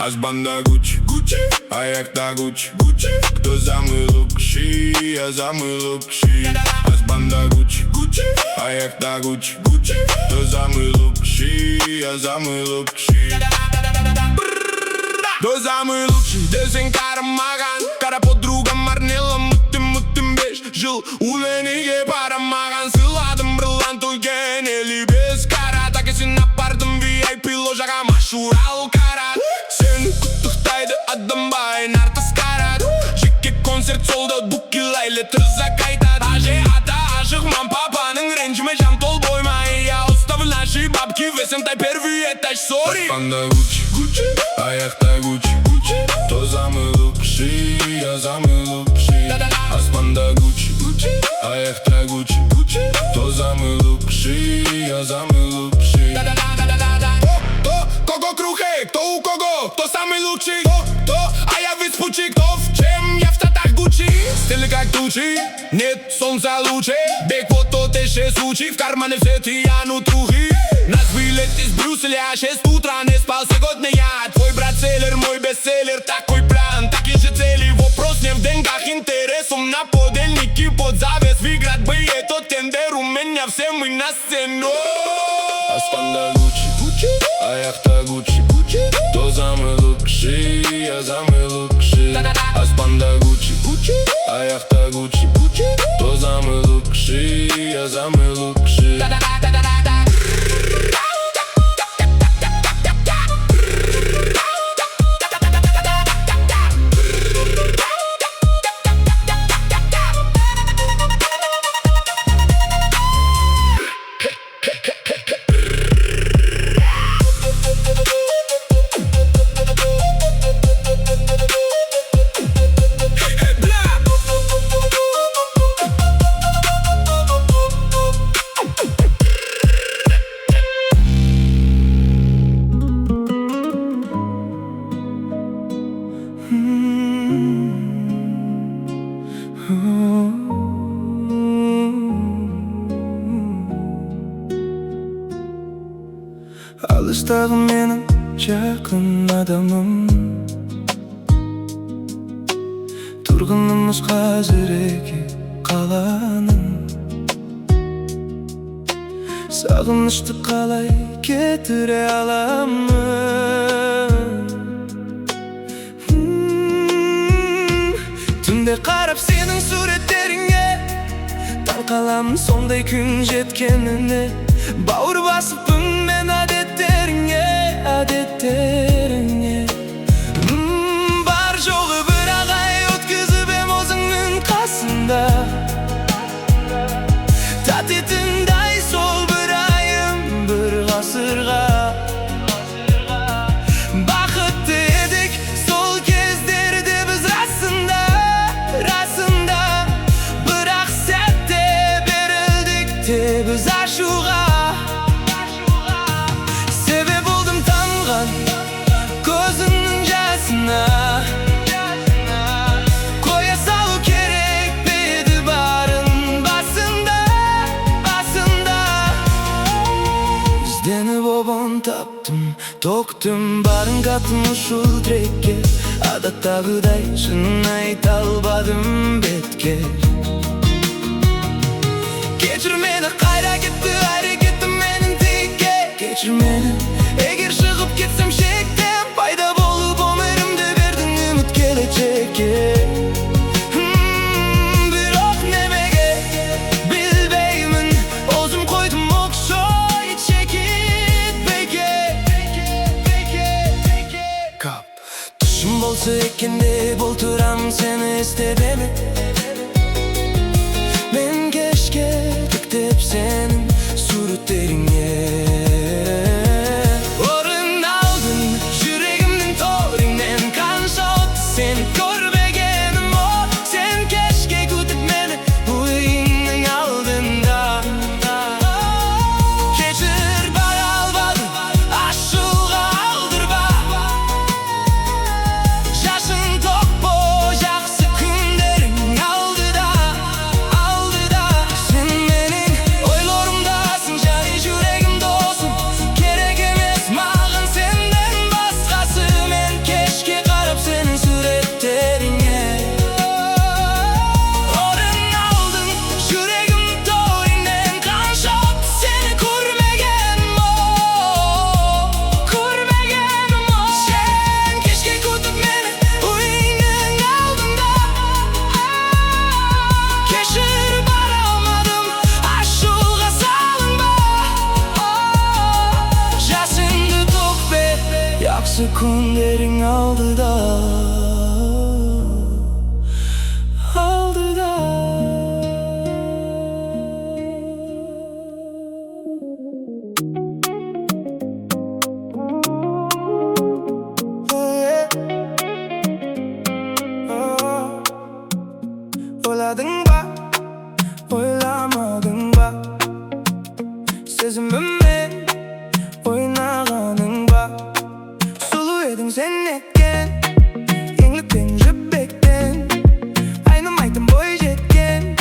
Аж банда Гуччи, а як та Гуччи, хто замилукший, я замилукший. Аж банда Гуччи, а як та Гуччи, хто замилукший, я замилукший. Хто замилукший, десен карамаган, кара подруга марнела, мутим 5 жыл. Уленіге барамаган, сыладым брылан тойген, eli без кара. Так есін апардым VIP ложаға, машурал карат. Құттықтайды адам байын артыс қарат. Жеке концерт солда букилайлы тырза қайтады. Аже ата ашығман папаның ренжіме жам тол боймай. Я оставил наши бабки в СМТ первый этаж, сори. Банда Гуччи, аяқта Гуччи, то замылукший, я замылукший. Аспанда Гуччи, аяқта Гуччи, то замылукший, я замылукший. Кого крухе, кто у кого, кто самый лучший, кто, а я весь пучи, кто в чем, я в штатах Гуччи. Стиль как тучи, нет солнца лучше. Бег вот тот еще случай, в кармане все тянут ухи. Нас вылет из Брюсселя, 6 утра не спал сегодня я. Твой брат селлер, мой бестселлер, такой план, такие же цели. Вопрос не в деньгах, интересом на подельники под завес. Выиграть бы этот тендер, у меня все мы на сцену. Аспанда Гуччи, аяқта Гуччи, то замылукший, я замылукший. Аспанда Гуччи, аяқта Гуччи, то замылукший, я замылукший. Alıştағы менің жақын адамым, тұрғынымыз қазір екі қаланың. Сағынышты қалай кетіре аламын? Түнде қарап сенің суреттеріңе таң қаламын, сондай күн жеткеніне. Бауыр басыппын мен әдеттеріңе. Бар жоғы бір ағай өткізіп ем өзіңнің қасында. Татитіңдай сол бір айым бір ғасырға. Бақытты едік сол кездерде біз расында. Бірақ сәтте берілдік те біз ашуға. Көзіңнің жасына қоя салу керек пе еді барын басында. Ізденіп обын таптым, тоқтым барын қаттым ұшыл трекке. Адаттағыдай шынын айта албадым бетке. Кешір мені, қайда кетті әрекетім менің текке. Кешір мені, егер шығып кетсем шектен, пайда болып өмірімді бердің үміт келешекке. Бірақ немеге білбеймін, өзім қойдым оқшой шекетпеге. Түшім болса екен деп отырам сені естеде ме? Мен кешке тіктеп сенің суреттеріңе. aldıda. Oyladın ba, oylamadın ba, sözümüme oynağanın ba. Sulu edin sen etken, yenglikten jübbekten, aynamaydım boy jetken,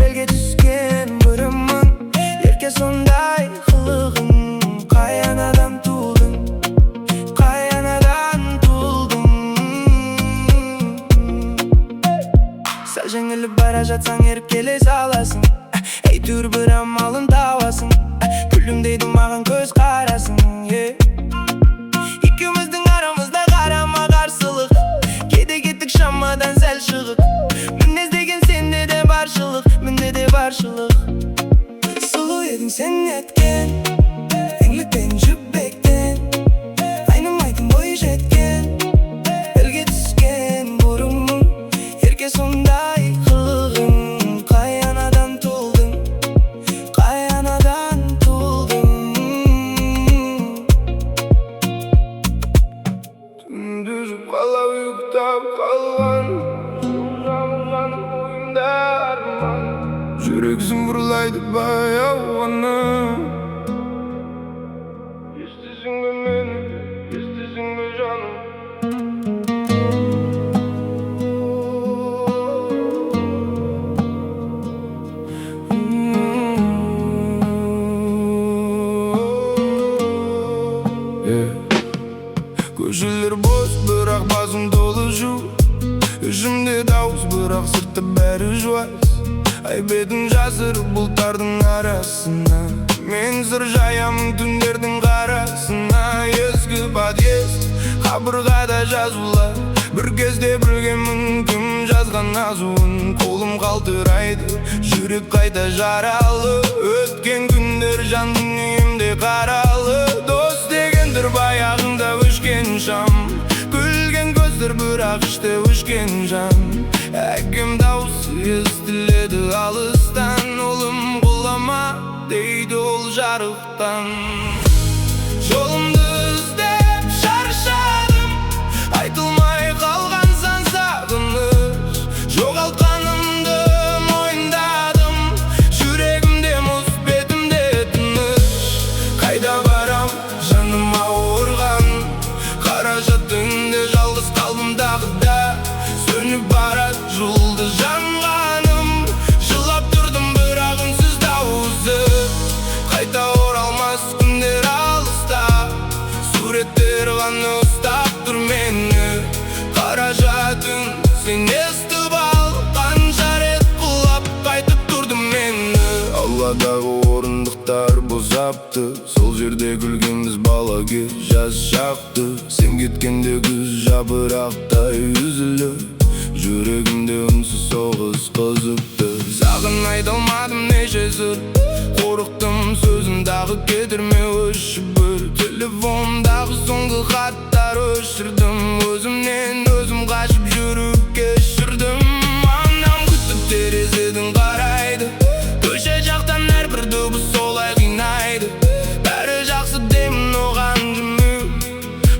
belge düşken bırımın, yerke sonday kılığın. Kayanadan tuldun, kayanadan tuldun. Sal jengilip bara jatsan erip kele salasın. Ey tür bir amalın davasın. Küllüm deydim mağan göz karasın, yeah. İkimizдің aramızda karama karşılık. Kede gittik şammadan sel шығып. Мінез деген sende de barшылық, mende de barшылық. Sulu edin sen etken, yenglikten jübbekten, aynamaydım boy jetken, belge düşken burumum, yerke sonday kılığın. Kayanadan tuldun, kayanadan tuldun. Dündüzüp kala uyuktap kalgan, Canım oyunda arman. Жүрек zımburlaydı bayağını. Естісің бе мені, естісің бе жаным? Көшелер бос, бірақ басым толы шу. Ішімде дауыс, бірақ сыртта бәрі жуас. Ай бетін жасырып бұлттардың арасына. Мен сыр жаямын түндердің қарасына. Ескі подъезд, қабырғада жазулар. Бір кезде білгенмін кім жазған азуын. Қолым қалтырайды, жүрек қайта жаралы. Өткен күндер жан дүниемде қаралы. Дос дегендер баяғында өшкен шам. Күлген көздер бірақ іште өшкен жан. Әкем даусы естіледі алыстан. Олым құлама дейді ол жарықтан. Жолымды іздеп шаршадым, айтылмай қалған сан сағыныш. Жоғалтқанымды мойындадым, жүрегімде мұз, бетімде тыныш. Қайда барам, жаным ауырған, қаражат түнде жалғыз қалдым тағыда. Сөніп барат жұлдыз жанғаным, жылап тұрдым бірақ үнсіз дауысы. Қайта оралмас күндер алыста, суреттер ғана ұстап тұр мені. Қаражатын сен естіп ал, қанша рет құлап қайтып тұрдым мені. Ауладағы орындықтар босапты, сол жерде күлгенбіз бала кез жаз шақты. Сен кеткенде күз жапырақтай үзіліп, жүрегімде үнсіз соғыс қызыпты. Саған айта алмадым неше сыр, қорықтым сөзін дағы кетірме өшіп бір. Телефондағы соңғы хаттар өшірдім, өзімнен өзім қашып жүріп кешірдім. Анам күтіп терезеден қарайды, көше жақтан әрбір дыбыс солай қинайды. Бәрі жақсы деймін оған жымып,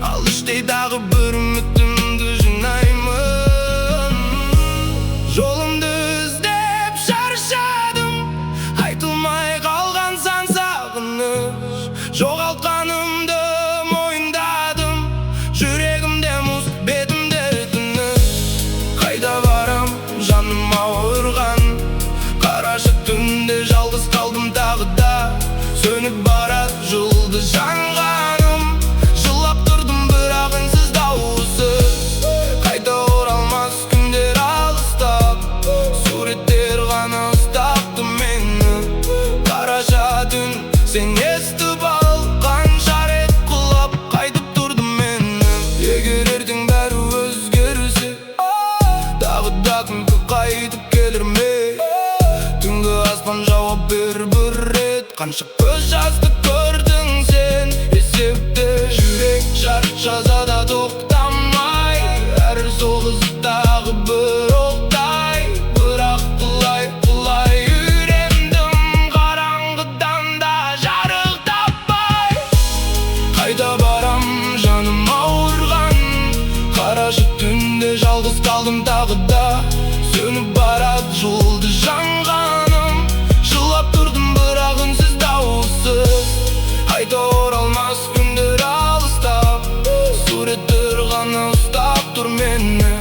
ал іштей дағы бір үмітімді жинаймын. Жолымды іздеп шаршадым, айтылмай қалған сан сағыныш. Жоғалтқанымды мойындадым, жүрегімде мұз, бетімде тыныш. Қайда барам, жаным ауырған, қарашы түнде жалғыз қалдым тағы да. Сөніп барат жұлдыз жанғаным, жылап тұрдым бірақ үнсіз дауысыз. Қайта оралмас күндер алыстап, суреттер ғана ұстап тұр мені. Қараша түн сен естіп ал, қанша рет құлап қайтып тұрдым мені. Егер ертең бәрі өзгерсе, тағы да күлкі қайтып келер ме? Түнгі аспан жауап бер бір рет, қанша көз жазды көрдің сен есепте. Жүрек шаршаса да тоқтамайды. Soğuzдағы бір оқтай, бірақ бұлай үйрендім қараңғыдан да жарық таппай. Қайда барам жаным ауырған, қарашы түнде жалғыз қалдым тағы да. Сөніп барад жұлдыз жанғаным, жылап тұрдым бірақ үнсіз дауыссыз. Қайта оралмас күндер алыстап, суреттер ғана ұстап тұр мені.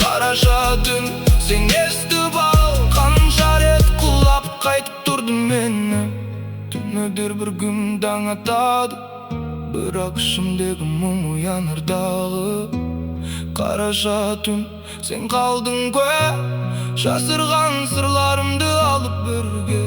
Қараша түн сен естіп ал, қанша рет құлап қайтып тұрдым мені. Түн өдер бір күн таң атады, бірақ ішімдегі мұң оянар дағы. Қараша түн сен қалдың куә, жасырған сырларымды алып бірге.